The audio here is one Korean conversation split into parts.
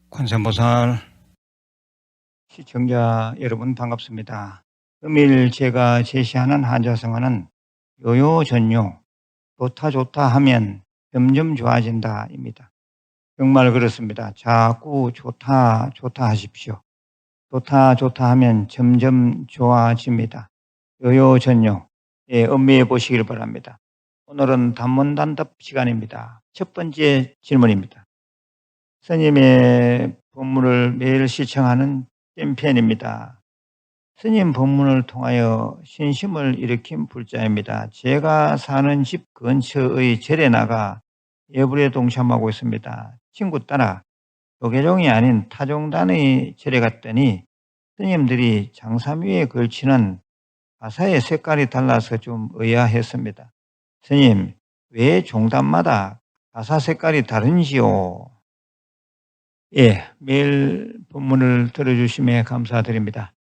관세음보살 시청자 여러분 반갑습니다. 금일 제가 제시하는 한자성어는 요요전요, 좋다 하면 점점 좋아진다입니다. 정말 그렇습니다. 자꾸 좋다 하십시오. 좋다 하면 점점 좋아집니다. 요요전요, 음미해 보시길 바랍니다. 오늘은 단문단답 시간입니다. 첫 번째 질문입니다. 스님의 법문을 매일 시청하는 찐팬입니다. 스님 법문을 통하여 신심을 일으킨 불자입니다. 제가 사는 집 근처의 절에 나가 예불에 동참하고 있습니다. 친구 따라 조계종이 아닌 타종단의 절에 갔더니 스님들이 장삼 위에 걸치는 가사의 색깔이 달라서 좀 의아했습니다. 스님, 왜 종단마다 가사 색깔이 다른지요? 매일 본문을 들어주심에 감사드립니다.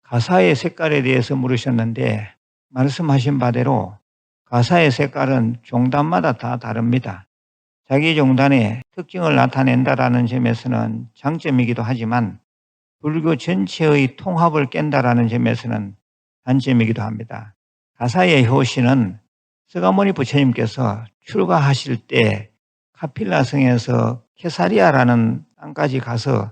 가사의 색깔에 대해서 물으셨는데 말씀하신 바대로 가사의 색깔은 종단마다 다 다릅니다. 자기 종단의 특징을 나타낸다라는 점에서는 장점이기도 하지만 불교 전체의 통합을 깬다라는 점에서는 단점이기도 합니다. 가사의 효시는 서가모니 부처님께서 출가하실 때 카필라성에서 케사리아라는 땅까지 가서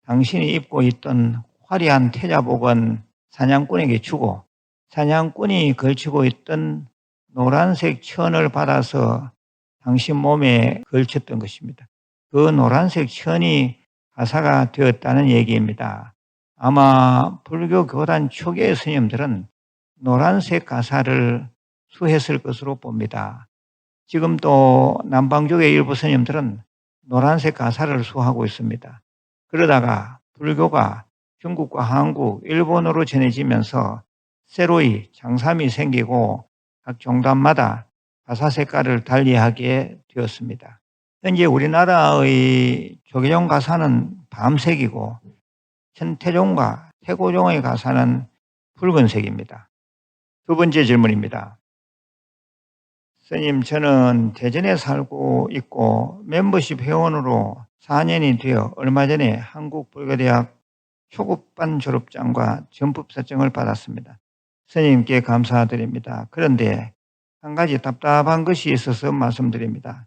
당신이 입고 있던 화려한 태자복은 사냥꾼에게 주고 사냥꾼이 걸치고 있던 노란색 천을 받아서 당신 몸에 걸쳤던 것입니다. 그 노란색 천이 가사가 되었다는 얘기입니다. 아마 불교 교단 초기의 스님들은 노란색 가사를 수했을 것으로 봅니다. 지금 또 남방족의 일부 스님들은 노란색 가사를 수하고 있습니다. 그러다가 불교가 중국과 한국, 일본으로 전해지면서 새로이 장삼이 생기고 각 종단마다 가사 색깔을 달리하게 되었습니다. 현재 우리나라의 조계종 가사는 밤색이고 천태종과 태고종의 가사는 붉은색입니다. 두 번째 질문입니다. 스님, 저는 대전에 살고 있고 멤버십 회원으로 4년이 되어 얼마 전에 한국불교대학 초급반 졸업장과 전법사증을 받았습니다. 스님께 감사드립니다. 그런데 한 가지 답답한 것이 있어서 말씀드립니다.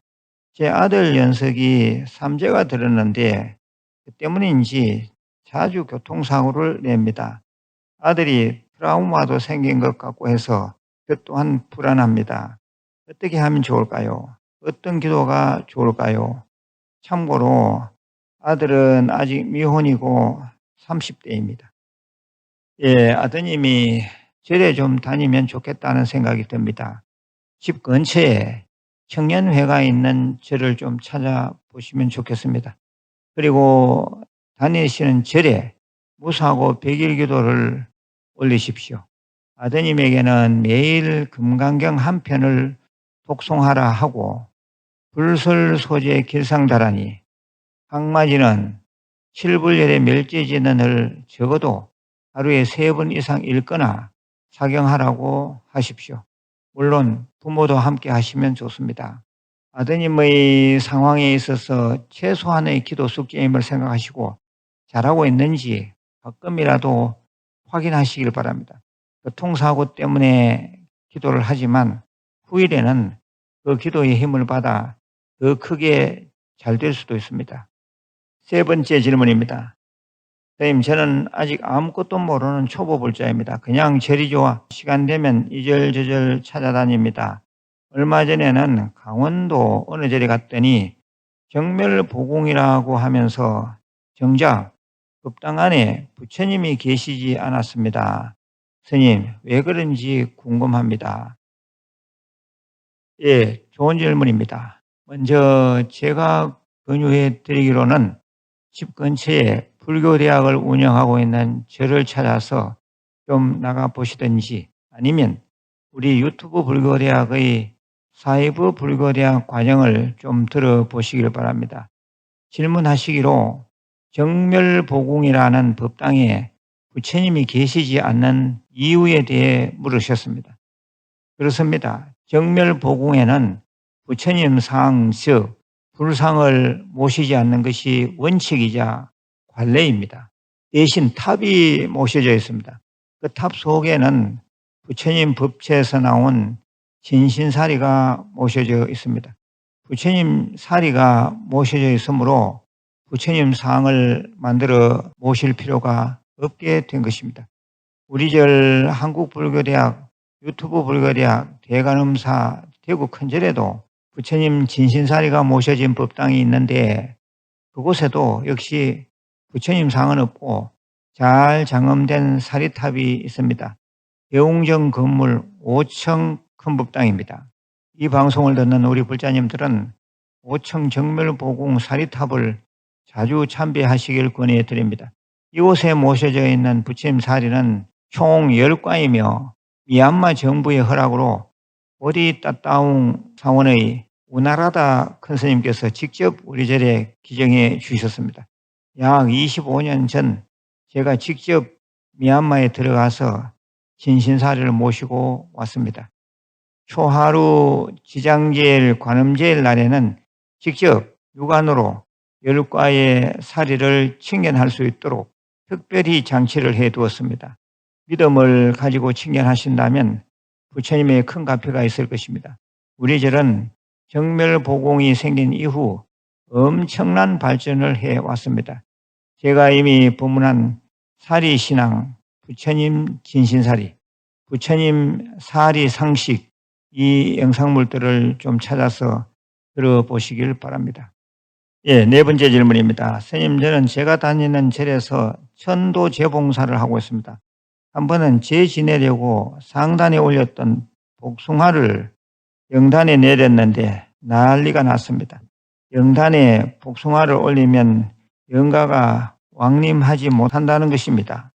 제 아들 연석이 삼재가 들었는데 그 때문인지 자주 교통사고를 냅니다. 아들이 트라우마도 생긴 것 같고 해서 저 또한 불안합니다. 어떻게 하면 좋을까요? 어떤 기도가 좋을까요? 참고로 아들은 아직 미혼이고 30대입니다. 아드님이 절에 좀 다니면 좋겠다는 생각이 듭니다. 집 근처에 청년회가 있는 절을 좀 찾아보시면 좋겠습니다. 그리고 다니시는 절에 무사고 100일 기도를 올리십시오. 아드님에게는 매일 금강경 한 편을 독송하라 하고 불설 소재 길상다라니 황마지는 7불열의 멸제진언을 적어도 하루에 3번 이상 읽거나 사경하라고 하십시오. 물론 부모도 함께 하시면 좋습니다. 아드님의 상황에 있어서 최소한의 기도 숙제임을 생각하시고 잘하고 있는지 가끔이라도 확인하시길 바랍니다. 교통사고 때문에 기도를 하지만 후일에는 그 기도의 힘을 받아 더 크게 잘 될 수도 있습니다. 세 번째 질문입니다. 선생님, 저는 아직 아무것도 모르는 초보불자입니다. 그냥 절이 좋아 시간 되면 이절저절 찾아다닙니다. 얼마 전에는 강원도 어느 절에 갔더니 정멸보궁이라고 하면서 정작 법당 안에 부처님이 계시지 않았습니다. 스님, 왜 그런지 궁금합니다. 좋은 질문입니다. 먼저 제가 권유해 드리기로는 집 근처에 불교대학을 운영하고 있는 절을 찾아서 좀 나가보시든지 아니면 우리 유튜브 불교대학의 사이브 불교대학 과정을 좀 들어보시길 바랍니다. 질문하시기로 정멸보궁이라는 법당에 부처님이 계시지 않는 이유에 대해 물으셨습니다. 그렇습니다. 정멸보궁에는 부처님 상, 즉 불상을 모시지 않는 것이 원칙이자 관례입니다. 대신 탑이 모셔져 있습니다. 그 탑 속에는 부처님 법체에서 나온 진신사리가 모셔져 있습니다. 부처님 사리가 모셔져 있으므로 부처님 상을 만들어 모실 필요가 없게 된 것입니다. 우리절 한국불교대학, 유튜브 불교대학, 대관음사, 대구 큰절에도 부처님 진신사리가 모셔진 법당이 있는데 그곳에도 역시 부처님 상은 없고 잘 장엄된 사리탑이 있습니다. 대웅정 건물 5층 큰 법당입니다. 이 방송을 듣는 우리 불자님들은 5층 정멸보궁 사리탑을 자주 참배하시길 권해드립니다. 이곳에 모셔져 있는 부처님 사리는 총 10과이며 미얀마 정부의 허락으로 보디 따따웅 사원의 우나라다 큰 스님께서 직접 우리 절에 기증해 주셨습니다. 약 25년 전 제가 직접 미얀마에 들어가서 진신사리를 모시고 왔습니다. 초하루 지장제일 관음제일 날에는 직접 육안으로 10과의 사리를 칭견할 수 있도록 특별히 장치를 해두었습니다. 믿음을 가지고 칭견하신다면 부처님의 큰 가피가 있을 것입니다. 우리 절은 정멸보궁이 생긴 이후 엄청난 발전을 해왔습니다. 제가 이미 법문한 사리신앙, 부처님 진신사리, 부처님 사리 상식, 이 영상물들을 좀 찾아서 들어보시길 바랍니다. 예, 네 번째 질문입니다. 스님, 저는 제가 다니는 절에서 천도 재봉사를 하고 있습니다. 한 번은 제 지내려고 상단에 올렸던 복숭아를 영단에 내렸는데 난리가 났습니다. 영단에 복숭아를 올리면 영가가 왕림하지 못한다는 것입니다.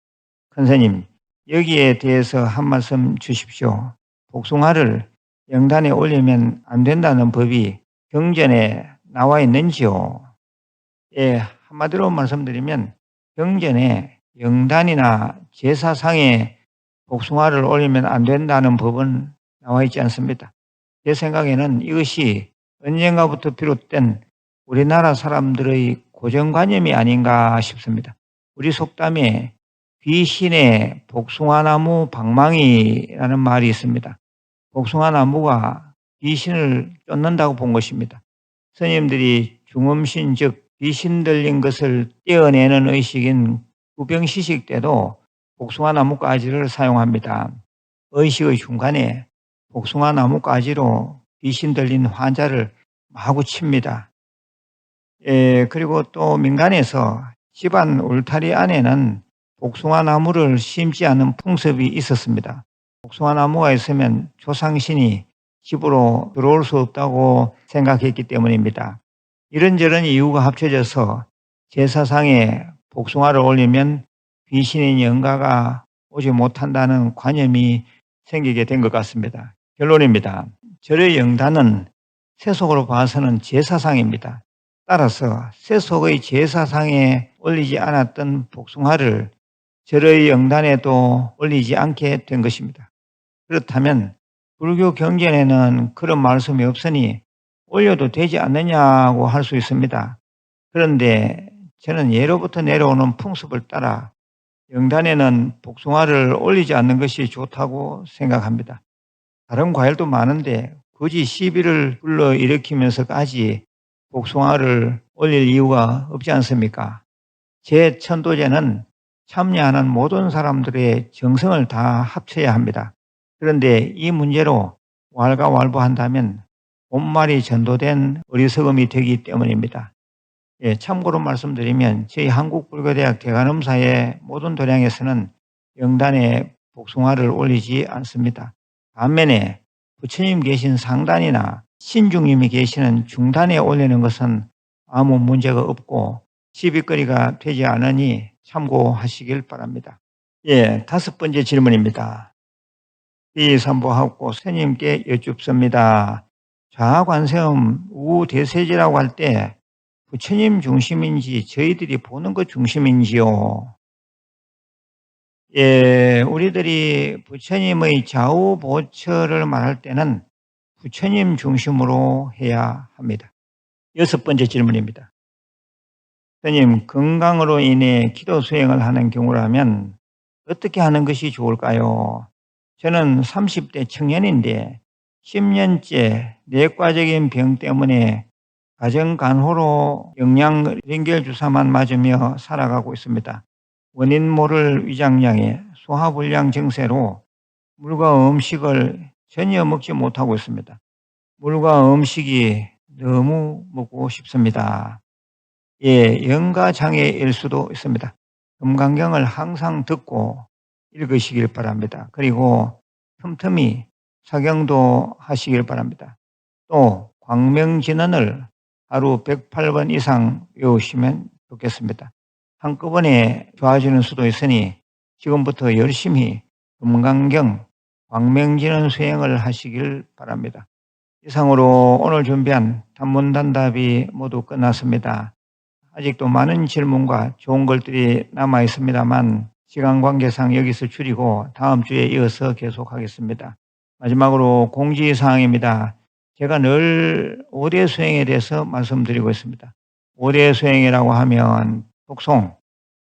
큰스님, 여기에 대해서 한 말씀 주십시오. 복숭아를 영단에 올리면 안 된다는 법이 경전에 나와 있는지요? 예, 한마디로 말씀드리면 경전에 영단이나 제사상에 복숭아를 올리면 안 된다는 법은 나와 있지 않습니다. 제 생각에는 이것이 언젠가부터 비롯된 우리나라 사람들의 고정관념이 아닌가 싶습니다. 우리 속담에 귀신의 복숭아나무 방망이라는 말이 있습니다. 복숭아나무가 귀신을 쫓는다고 본 것입니다. 스님들이 중음신, 즉 귀신 들린 것을 떼어내는 의식인 구병시식 때도 복숭아나무 가지를 사용합니다. 의식의 중간에 복숭아나무 가지로 귀신 들린 환자를 마구 칩니다. 그리고 또 민간에서 집안 울타리 안에는 복숭아나무를 심지 않은 풍습이 있었습니다. 복숭아나무가 있으면 조상신이 집으로 들어올 수 없다고 생각했기 때문입니다. 이런저런 이유가 합쳐져서 제사상에 복숭아를 올리면 귀신인 영가가 오지 못한다는 관념이 생기게 된 것 같습니다. 결론입니다. 절의 영단은 세속으로 봐서는 제사상입니다. 따라서 세속의 제사상에 올리지 않았던 복숭아를 절의 영단에도 올리지 않게 된 것입니다. 그렇다면 불교 경전에는 그런 말씀이 없으니 올려도 되지 않느냐고 할 수 있습니다. 그런데 저는 예로부터 내려오는 풍습을 따라 영단에는 복숭아를 올리지 않는 것이 좋다고 생각합니다. 다른 과일도 많은데 굳이 시비를 불러일으키면서까지 복숭아를 올릴 이유가 없지 않습니까? 제 천도제는 참여하는 모든 사람들의 정성을 다 합쳐야 합니다. 그런데 이 문제로 왈가왈부한다면 본말이 전도된 어리석음이 되기 때문입니다. 예, 참고로 말씀드리면 저희 한국불교대학 대관음사의 모든 도량에서는 영단에 복숭아를 올리지 않습니다. 반면에 부처님 계신 상단이나 신중님이 계시는 중단에 올리는 것은 아무 문제가 없고 시비거리가 되지 않으니 참고하시길 바랍니다. 예, 다섯 번째 질문입니다. 이 삼보하고 스님께 여쭙습니다. 좌관세음 우대세지라고 할 때 부처님 중심인지 저희들이 보는 것 중심인지요? 예, 우리들이 부처님의 좌우 보처를 말할 때는 부처님 중심으로 해야 합니다. 6번째 질문입니다. 스님, 건강으로 인해 기도 수행을 하는 경우라면 어떻게 하는 것이 좋을까요? 저는 30대 청년인데 10년째 내과적인 병 때문에 가정간호로 영양 연결 주사만 맞으며 살아가고 있습니다. 원인 모를 위장량에 소화불량 증세로 물과 음식을 전혀 먹지 못하고 있습니다. 물과 음식이 너무 먹고 싶습니다. 예, 영가장애일 수도 있습니다. 금강경을 항상 듣고 읽으시길 바랍니다. 그리고 틈틈이 사경도 하시길 바랍니다. 또 광명진언을 하루 108번 이상 외우시면 좋겠습니다. 한꺼번에 좋아지는 수도 있으니 지금부터 열심히 금강경, 광명진언 수행을 하시길 바랍니다. 이상으로 오늘 준비한 단문단답이 모두 끝났습니다. 아직도 많은 질문과 좋은 것들이 남아 있습니다만 시간 관계상 여기서 줄이고 다음 주에 이어서 계속하겠습니다. 마지막으로 공지사항입니다. 제가 늘 5대 수행에 대해서 말씀드리고 있습니다. 5대 수행이라고 하면 독송,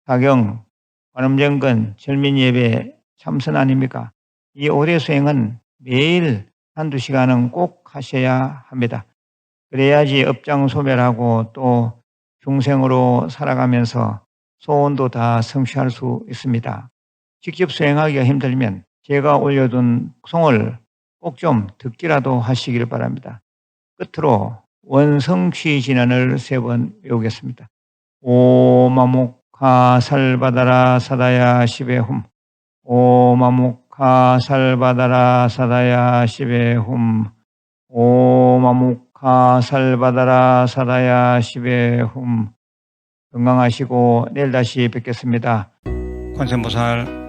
사경, 관음정근, 절민예배, 참선 아닙니까? 이 5대 수행은 매일 한두 시간은 꼭 하셔야 합니다. 그래야지 업장소멸하고 또 중생으로 살아가면서 소원도 다 성취할 수 있습니다. 직접 수행하기가 힘들면 제가 올려둔 송을 꼭 좀 듣기라도 하시길 바랍니다. 끝으로 원성취진언을 3번 외우겠습니다. 오마묵하 살바다라 사다야 시베훔 오마묵하 살바다라 사다야 시베훔 오마묵하 살바다라 사다야 시베훔. 건강하시고 내일 다시 뵙겠습니다. 관세음보살